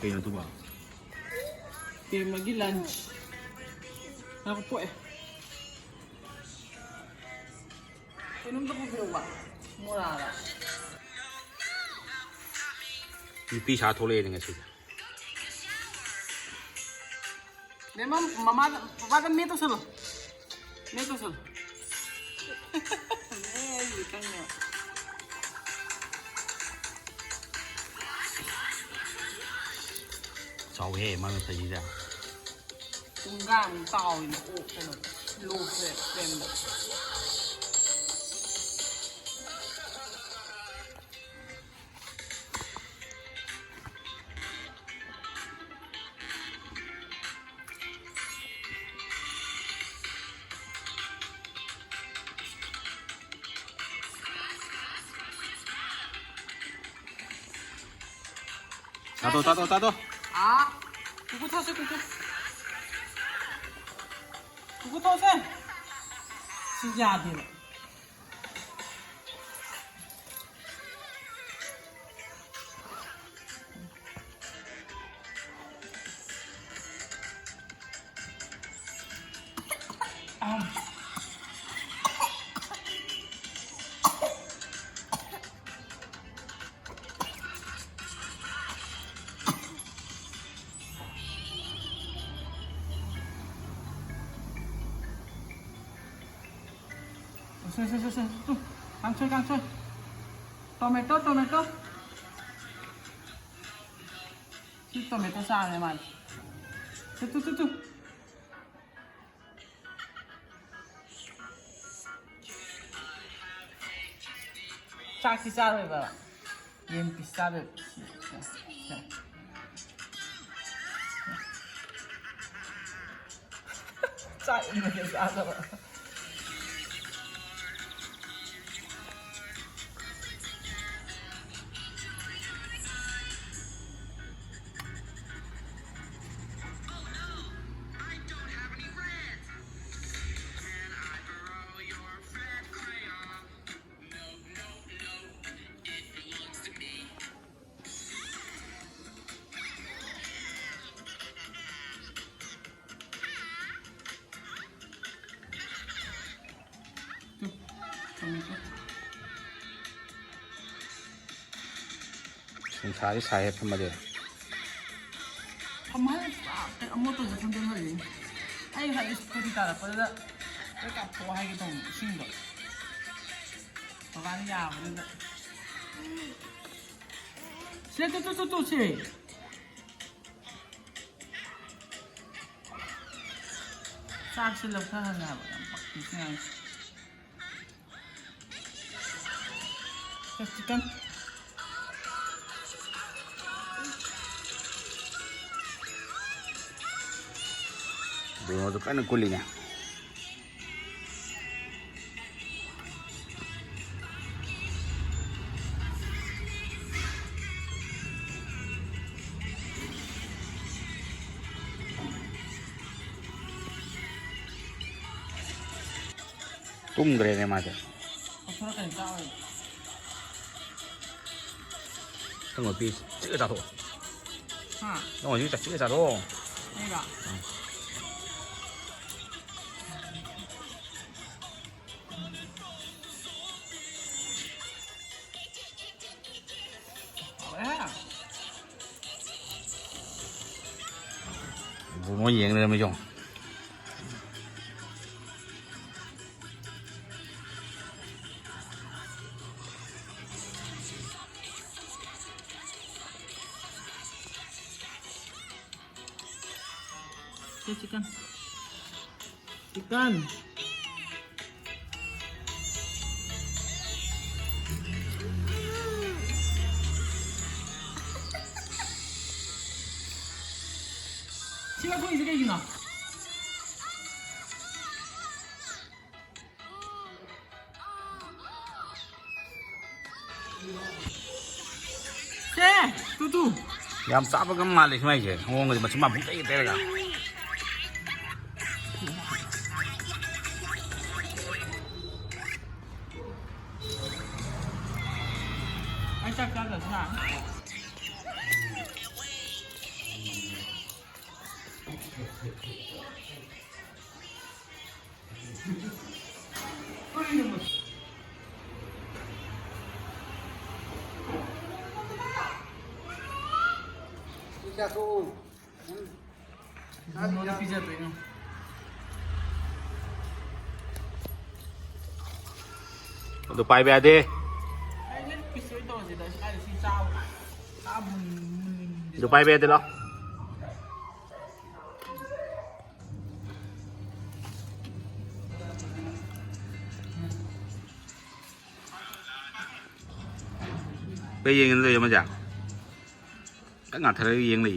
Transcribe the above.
Kaya na ito ba? Kaya mag-lunch. Ako po eh. Inom na po ginawa. Murara. Yung pisa tole nga siya. Di ba, papagan nito solo. Nito solo. Eh, ikan nyo. Cháu hề mà nó thấy gì ra. Tunggang tao yung uko na. Lupe, pendo. Tato. Ah, kuku tose kuku. Kuku tose. Sejadi lo. Tuh, kangsoy. Tomato. Si tomato sa naman. Tuh. Çak pisar ba? Yem pisar. Çak ini pisar ba? Yung sari hep mà được. Kamahal pa. Kaya amo to sa sundin mo rin. Ay, halos ko dito na. Pwede na. Teka, kuha itong single. Pagkano niya ako. Siya, siya. Saan sila sa hanap? Ang pakis niya. Chicken. Doon ka ng kuli niya. Tumgre ne mate. Pura ka nito. Tunggu pis, chữ giả thổ. Ha. Tunggu chữ chữ giả thổ. Đây cả. Bố nói gì nữa mới dùng. Chicken. Siapa pun isi kayak gini. Tutu. Yam sapa ka malis mai je. Ngong ngi macam buka itu ya. Ai cakap dah sana. Non è pisato io. ดูไปแบบดิ Hai visto i dosi da si ciao. Abun. ดูไปแบบดิเหรอไปยิงกันเลยมาจากก็งัดทะเลยิงเลย